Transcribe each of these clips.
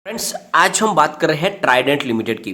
Friends, आज हम बात कर रहे हैं ट्राइडेंट लिमिटेड की।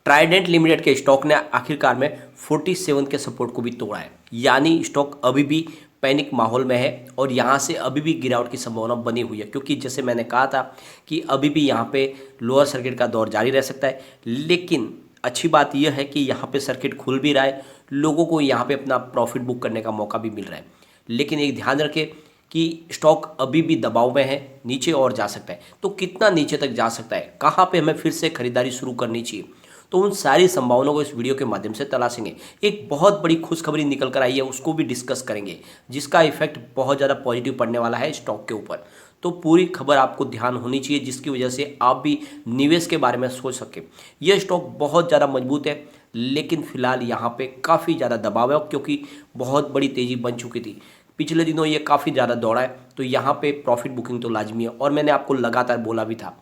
ट्राइडेंट लिमिटेड के स्टॉक ने आखिरकार में 47 के सपोर्ट को भी तोड़ा है, यानी स्टॉक अभी भी पैनिक माहौल में है और यहाँ से अभी भी गिरावट की संभावना बनी हुई है, क्योंकि जैसे मैंने कहा था कि अभी भी यहाँ पे लोअर सर्किट का दौर जारी रह सकता है। लेकिन अच्छी बात यह है कि यहाँ पे सर्किट खुल भी रहा है, लोगों को यहाँ पे अपना प्रॉफिट बुक करने का मौका भी मिल रहा है। लेकिन एक ध्यान रखें कि स्टॉक अभी भी दबाव में है, नीचे और जा सकता है। तो कितना नीचे तक जा सकता है, कहाँ पे हमें फिर से खरीदारी शुरू करनी चाहिए, तो उन सारी संभावनाओं को इस वीडियो के माध्यम से तलाशेंगे। एक बहुत बड़ी खुशखबरी निकल कर आई है, उसको भी डिस्कस करेंगे, जिसका इफेक्ट बहुत ज़्यादा पॉजिटिव पड़ने वाला है स्टॉक के ऊपर। तो पूरी खबर आपको ध्यान होनी चाहिए, जिसकी वजह से आप भी निवेश के बारे में सोच सकें। यह स्टॉक बहुत ज़्यादा मजबूत है, लेकिन फिलहाल यहाँ पे काफ़ी ज़्यादा दबाव है, क्योंकि बहुत बड़ी तेज़ी बन चुकी थी। पिछले दिनों ये काफ़ी ज़्यादा दौड़ा है, तो यहाँ पे प्रॉफिट बुकिंग तो लाजमी है। और मैंने आपको लगातार बोला भी था,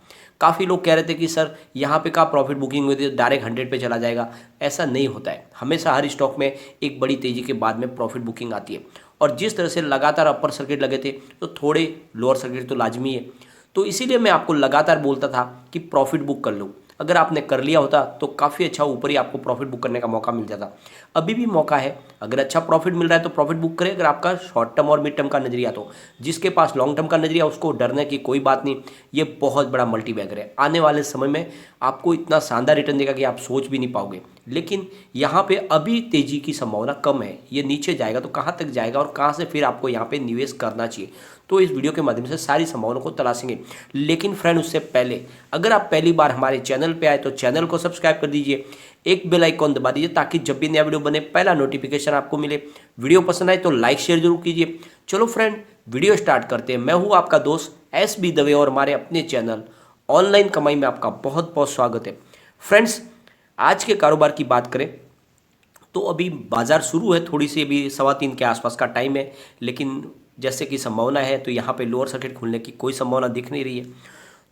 काफ़ी लोग कह रहे थे कि सर यहाँ पे का प्रॉफिट बुकिंग हुई थी डायरेक्ट 100 पे चला जाएगा। ऐसा नहीं होता है, हमेशा हर स्टॉक में एक बड़ी तेज़ी के बाद में प्रॉफिट बुकिंग आती है। और जिस तरह से लगातार अपर सर्किट लगे थे, तो थोड़े लोअर सर्किट तो लाजमी है। तो इसीलिए मैं आपको लगातार बोलता था कि प्रॉफिट बुक कर लो। अगर आपने कर लिया होता तो काफ़ी अच्छा ऊपर ही आपको प्रॉफिट बुक करने का मौका मिल जाता। अभी भी मौका है, अगर अच्छा प्रॉफिट मिल रहा है तो प्रॉफिट बुक करें। अगर आपका शॉर्ट टर्म और मिड टर्म का नजरिया, तो जिसके पास लॉन्ग टर्म का नजरिया उसको डरने की कोई बात नहीं। ये बहुत बड़ा मल्टीबैगर है, आने वाले समय में आपको इतना शानदार रिटर्न देगा कि आप सोच भी नहीं पाओगे। लेकिन यहाँ पे अभी तेजी की संभावना कम है, ये नीचे जाएगा तो कहाँ तक जाएगा और कहाँ से फिर आपको यहाँ पे निवेश करना चाहिए, तो इस वीडियो के माध्यम से सारी संभावनाओं को तलाशेंगे। लेकिन फ्रेंड, उससे पहले अगर आप पहली बार हमारे चैनल पे आए तो चैनल को सब्सक्राइब कर दीजिए, एक बेल आइकॉन दबा दीजिए, ताकि जब भी नया वीडियो बने पहला नोटिफिकेशन आपको मिले। वीडियो पसंद आए तो लाइक शेयर जरूर कीजिए। चलो फ्रेंड, वीडियो स्टार्ट करते हैं। मैं हूँ आपका दोस्त SB दवे और हमारे अपने चैनल ऑनलाइन कमाई में आपका बहुत बहुत स्वागत है। फ्रेंड्स, आज के कारोबार की बात करें तो अभी बाजार शुरू है, थोड़ी सी अभी 3:15 के आसपास का टाइम है। लेकिन जैसे कि संभावना है, तो यहाँ पे लोअर सर्किट खुलने की कोई संभावना दिख नहीं रही है।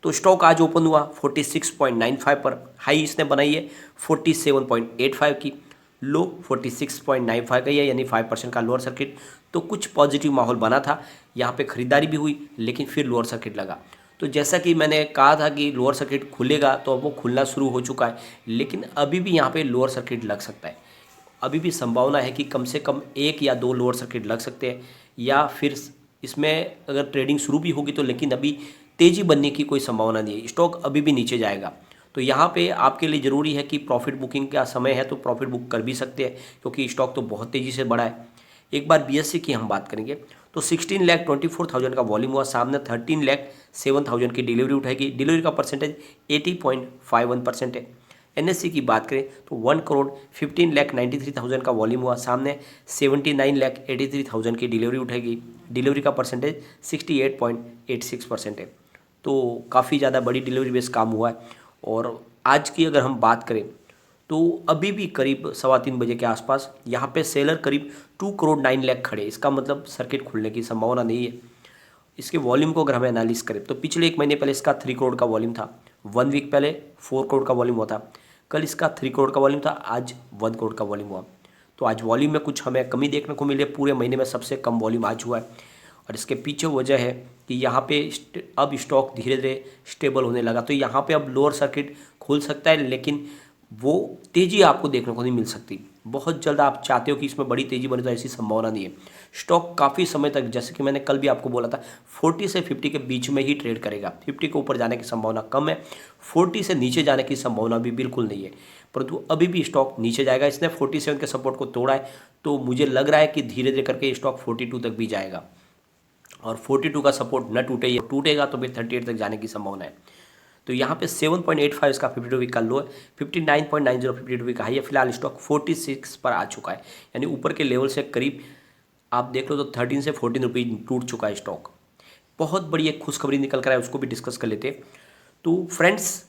तो स्टॉक आज ओपन हुआ 46.95 पर, हाई इसने बनाई है 47.85 की, लो 46.95 का ही है, यानी 5% का लोअर सर्किट। तो कुछ पॉजिटिव माहौल बना था, यहाँ पे खरीदारी भी हुई, लेकिन फिर लोअर सर्किट लगा। तो जैसा कि मैंने कहा था कि लोअर सर्किट खुलेगा, तो अब वो खुलना शुरू हो चुका है। लेकिन अभी भी यहाँ पे लोअर सर्किट लग सकता है। अभी भी संभावना है कि कम से कम एक या दो लोअर सर्किट लग सकते हैं, या फिर इसमें अगर ट्रेडिंग शुरू भी होगी तो, लेकिन अभी तेज़ी बनने की कोई संभावना नहीं है, स्टॉक अभी भी नीचे जाएगा। तो यहाँ पे आपके लिए ज़रूरी है कि प्रॉफिट बुकिंग का समय है, तो प्रॉफिट बुक कर भी सकते हैं, क्योंकि स्टॉक तो बहुत तेज़ी से बढ़ा है। एक बार BSE की हम बात करेंगे तो 16,24,000 का वॉल्यूम हुआ, सामने 13,07,000 की डिलीवरी उठाएगी। डिलीवरी का परसेंटेज 80.51% है। NSE की बात करें तो 1,15,93,000 का वॉल्यूम हुआ, सामने 79,83,000 की डिलीवरी उठाएगी। डिलीवरी का परसेंटेज 68.86% है। तो काफ़ी ज़्यादा बड़ी डिलीवरी बेस काम हुआ है। और आज की अगर हम बात करें तो अभी भी करीब 3:15 बजे के आसपास यहाँ पे सेलर करीब 2,09,00,000 खड़े। इसका मतलब सर्किट खुलने की संभावना नहीं है। इसके वॉल्यूम को अगर हमें एनालिस करें तो पिछले एक महीने पहले इसका 3 करोड़ का वॉल्यूम था, 1 वीक पहले 4 करोड़ का वॉल्यूम हुआ था, कल इसका 3 करोड़ का वॉल्यूम था, आज 1 करोड़ का वॉल्यूम हुआ। तो आज वॉल्यूम में कुछ हमें कमी देखने को मिली है, पूरे महीने में सबसे कम वॉल्यूम आज हुआ है। और इसके पीछे वजह है कि यहाँ पे अब स्टॉक धीरे धीरे स्टेबल होने लगा। तो यहाँ पे अब लोअर सर्किट खुल सकता है, लेकिन वो तेज़ी आपको देखने को नहीं मिल सकती। बहुत जल्द आप चाहते हो कि इसमें बड़ी तेज़ी बने, तो ऐसी संभावना नहीं है। स्टॉक काफ़ी समय तक, जैसे कि मैंने कल भी आपको बोला था, 40 से 50 के बीच में ही ट्रेड करेगा। 50 के ऊपर जाने की संभावना कम है, 40 से नीचे जाने की संभावना भी बिल्कुल नहीं है। परंतु अभी भी स्टॉक नीचे जाएगा। इसने 47 के सपोर्ट को तोड़ा है, तो मुझे लग रहा है कि धीरे धीरे करके स्टॉक 42 तक भी जाएगा। और 42 का सपोर्ट न टूटे, या टूटेगा तो फिर 38 तक जाने की संभावना है। तो यहाँ पे 7.85 इसका 52 वीक का लो है, 59.90 52 वीक का हाई है। फिलहाल स्टॉक 46 पर आ चुका है, यानी ऊपर के लेवल से करीब आप देख लो तो 13 से 14 रुपये टूट चुका है स्टॉक। बहुत बड़ी एक खुशखबरी निकल कर आए, उसको भी डिस्कस कर लेते हैं। तो फ्रेंड्स,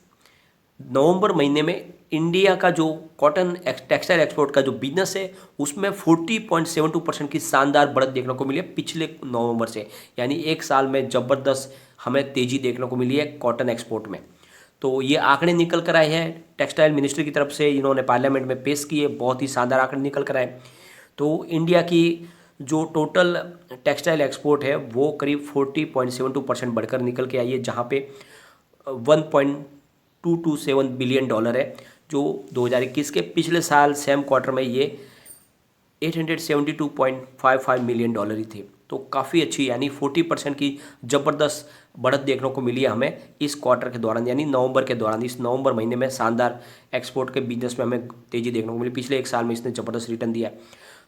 नवंबर महीने में इंडिया का जो कॉटन टेक्सटाइल एक्सपोर्ट का जो बिजनेस है, उसमें 40.72% की शानदार बढ़त देखने को मिली है पिछले नवंबर से। यानी एक साल में ज़बरदस्त हमें तेज़ी देखने को मिली है कॉटन एक्सपोर्ट में। तो ये आंकड़े निकल कर आए हैं टेक्सटाइल मिनिस्ट्री की तरफ से, इन्होंने पार्लियामेंट में पेश किए, बहुत ही शानदार आंकड़े निकल कर आए। तो इंडिया की जो टोटल टेक्सटाइल एक्सपोर्ट है वो करीब 40.72% बढ़कर निकल के आई है, जहाँ पे $1.227 बिलियन है, जो 2021 के पिछले साल सेम क्वार्टर में ये $872.55 मिलियन ही थे। तो काफ़ी अच्छी यानी 40% की ज़बरदस्त बढ़त देखने को मिली है हमें इस क्वार्टर के दौरान, यानी नवंबर के दौरान। इस नवंबर महीने में शानदार एक्सपोर्ट के बिजनेस में हमें तेज़ी देखने को मिली। पिछले एक साल में इसने ज़बरदस्त रिटर्न दिया है।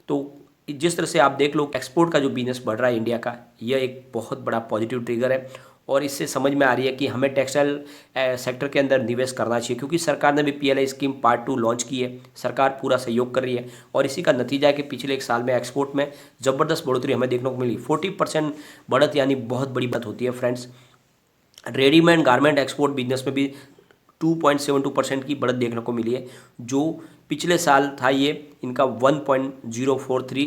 तो जिस तरह से आप देख लो एक्सपोर्ट का जो बिजनेस बढ़ रहा है इंडिया का, यह एक बहुत बड़ा पॉजिटिव ट्रिगर है। और इससे समझ में आ रही है कि हमें टेक्सटाइल सेक्टर के अंदर निवेश करना चाहिए, क्योंकि सरकार ने भी PLI स्कीम पार्ट 2 लॉन्च की है। सरकार पूरा सहयोग कर रही है और इसी का नतीजा है कि पिछले एक साल में एक्सपोर्ट में ज़बरदस्त बढ़ोतरी हमें देखने को मिली। 40% बढ़त यानी बहुत बड़ी बात होती है friends. Readymade garment export business में भी 2.72% की बढ़त देखने को मिली है। जो पिछले साल था ये इनका $1.043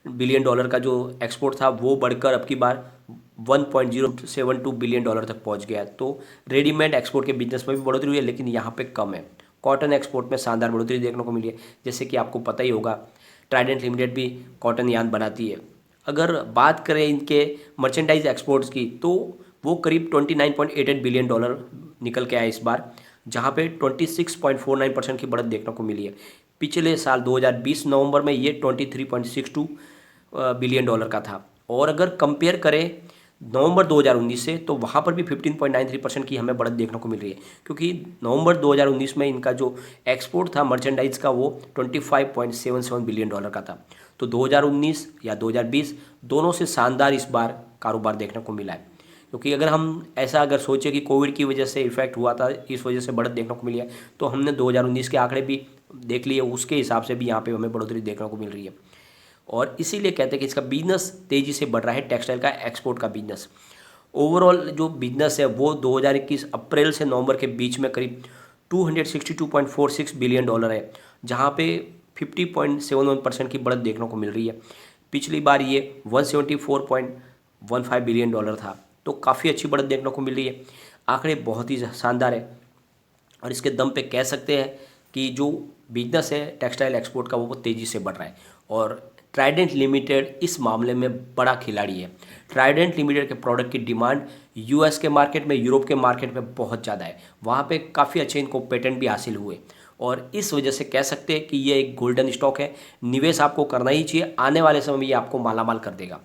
बिलियन का जो एक्सपोर्ट था वो बढ़कर अब की बार $1.072 बिलियन तक पहुंच गया। तो रेडीमेड एक्सपोर्ट के बिजनेस में भी बढ़ोतरी हुई है, लेकिन यहाँ पे कम है। कॉटन एक्सपोर्ट में शानदार बढ़ोतरी देखने को मिली है। जैसे कि आपको पता ही होगा ट्राइडेंट लिमिटेड भी कॉटन यार्न बनाती है। अगर बात करें इनके मर्चेंडाइज एक्सपोर्ट्स की, तो वो करीब $29.88 बिलियन निकल के आए इस बार, जहाँ पे 26.49% की बढ़त देखने को मिली है। पिछले साल 2020 नवंबर में ये $23.62 बिलियन का था। और अगर कंपेयर करें नवंबर 2019 से, तो वहाँ पर भी 15.93% की हमें बढ़त देखने को मिल रही है, क्योंकि नवंबर 2019 में इनका जो एक्सपोर्ट था मर्चेंडाइज का वो $25.77 बिलियन का था। तो 2019 या 2020 दोनों से शानदार इस बार कारोबार देखने को मिला है। क्योंकि अगर हम ऐसा अगर सोचें कि कोविड की वजह से इफेक्ट हुआ था, इस वजह से बढ़त देखने को मिली है, तो हमने 2019 के आंकड़े भी देख लिए, उसके हिसाब से भी यहाँ पे हमें बढ़ोतरी देखने को मिल रही है। और इसीलिए कहते हैं कि इसका बिजनेस तेज़ी से बढ़ रहा है, टेक्सटाइल का एक्सपोर्ट का बिजनेस। ओवरऑल जो बिजनेस है वो 2021 अप्रैल से नवंबर के बीच में करीब $262.46 बिलियन है, जहाँ पे 50.71% की बढ़त देखने को मिल रही है। पिछली बार ये $174.15 बिलियन था। तो काफ़ी अच्छी बढ़त देखने को मिल रही है। आंकड़े बहुत ही शानदार है और इसके दम पे कह सकते हैं कि जो बिजनेस है टेक्सटाइल एक्सपोर्ट का वो तेज़ी से बढ़ रहा है। और ट्राइडेंट लिमिटेड इस मामले में बड़ा खिलाड़ी है। ट्राइडेंट लिमिटेड के प्रोडक्ट की डिमांड US के मार्केट में, यूरोप के मार्केट में बहुत ज़्यादा है। वहाँ पे काफ़ी अच्छे इनको पेटेंट भी हासिल हुए और इस वजह से कह सकते हैं कि ये एक गोल्डन स्टॉक है। निवेश आपको करना ही चाहिए, आने वाले समय में ये आपको मालामाल कर देगा।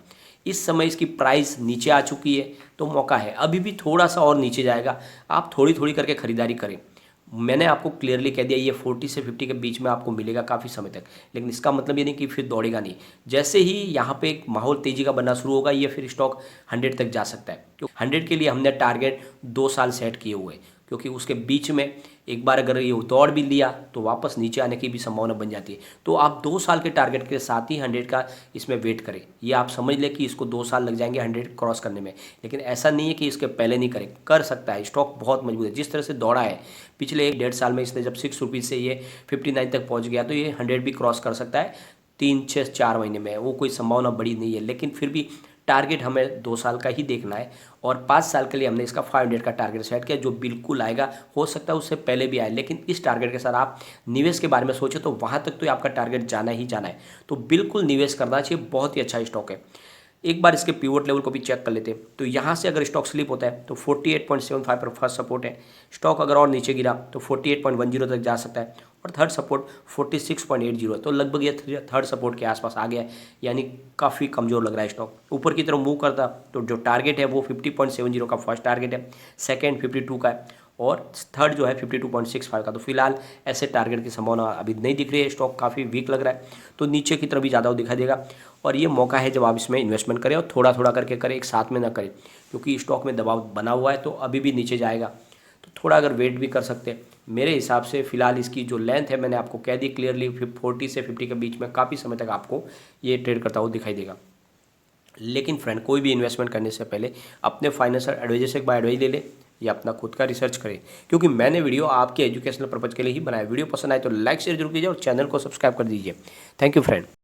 इस समय इसकी प्राइस नीचे आ चुकी है, तो मौका है, अभी भी थोड़ा सा और नीचे जाएगा। आप थोड़ी थोड़ी करके खरीदारी करें। मैंने आपको क्लियरली कह दिया ये 40 से 50 के बीच में आपको मिलेगा काफ़ी समय तक, लेकिन इसका मतलब ये नहीं कि फिर दौड़ेगा नहीं। जैसे ही यहाँ पे एक माहौल तेज़ी का बनना शुरू होगा, ये फिर स्टॉक 100 तक जा सकता है। क्योंकि 100 के लिए हमने टारगेट 2 साल सेट किए हुए, क्योंकि उसके बीच में एक बार अगर ये दौड़ भी लिया तो वापस नीचे आने की भी संभावना बन जाती है। तो आप 2 साल के टारगेट के साथ ही 100 का इसमें वेट करें। ये आप समझ लें कि इसको 2 साल लग जाएंगे 100 क्रॉस करने में, लेकिन ऐसा नहीं है कि इसके पहले नहीं करें, कर सकता है। स्टॉक बहुत मजबूत है। जिस तरह से दौड़ा है पिछले 1.5 साल में, इसने जब 6 रुपीज़ से ये 59 तक पहुँच गया, तो ये 100 भी क्रॉस कर सकता है 3, 6, 4 महीने में। वो कोई संभावना बड़ी नहीं है, लेकिन फिर भी टारगेट हमें 2 साल का ही देखना है। और 5 साल के लिए हमने इसका 500 का टारगेट सेट किया, जो बिल्कुल आएगा। हो सकता है उससे पहले भी आए, लेकिन इस टारगेट के साथ आप निवेश के बारे में सोचें तो वहाँ तक तो आपका टारगेट जाना ही जाना है। तो बिल्कुल निवेश करना चाहिए, बहुत ही अच्छा स्टॉक है। एक बार इसके पिवट लेवल को भी चेक कर लेते हैं। तो यहाँ से अगर स्टॉक स्लिप होता है तो 48.75 पर फर्स्ट सपोर्ट है। स्टॉक अगर और नीचे गिरा तो 48.10 तक जा सकता है और थर्ड सपोर्ट 46.80 है। तो लगभग ये थर्ड सपोर्ट के आसपास आ गया है, यानी काफ़ी कमज़ोर लग रहा है स्टॉक। ऊपर की तरफ मूव करता तो जो टारगेट है वो 50.70 का फर्स्ट टारगेट है, सेकेंड 52 का है और थर्ड जो है 52.65 का। तो फिलहाल ऐसे टारगेट की संभावना अभी नहीं दिख रही है। स्टॉक काफ़ी वीक लग रहा है, तो नीचे की तरफ भी ज़्यादा दिखाई देगा। और ये मौका है जब आप इसमें इन्वेस्टमेंट करें और थोड़ा थोड़ा करके करें, एक साथ में ना करें, क्योंकि स्टॉक में दबाव बना हुआ है तो अभी भी नीचे जाएगा। तो थोड़ा अगर वेट भी कर सकते हैं। मेरे हिसाब से फ़िलहाल इसकी जो लेंथ है मैंने आपको कह दी क्लियरली, 40 से 50 के बीच में काफ़ी समय तक आपको ये ट्रेड करता हुआ दिखाई देगा। लेकिन फ्रेंड, कोई भी इन्वेस्टमेंट करने से पहले अपने फाइनेंशियल एडवाइजर से एक बार एडवाइस ले ले या अपना खुद का रिसर्च करें, क्योंकि मैंने वीडियो आपके एजुकेशनल पर्पज़ के लिए ही बनाया। वीडियो पसंद आए तो लाइक शेयर जरूर कीजिए और चैनल को सब्सक्राइब कर दीजिए। Thank you friend.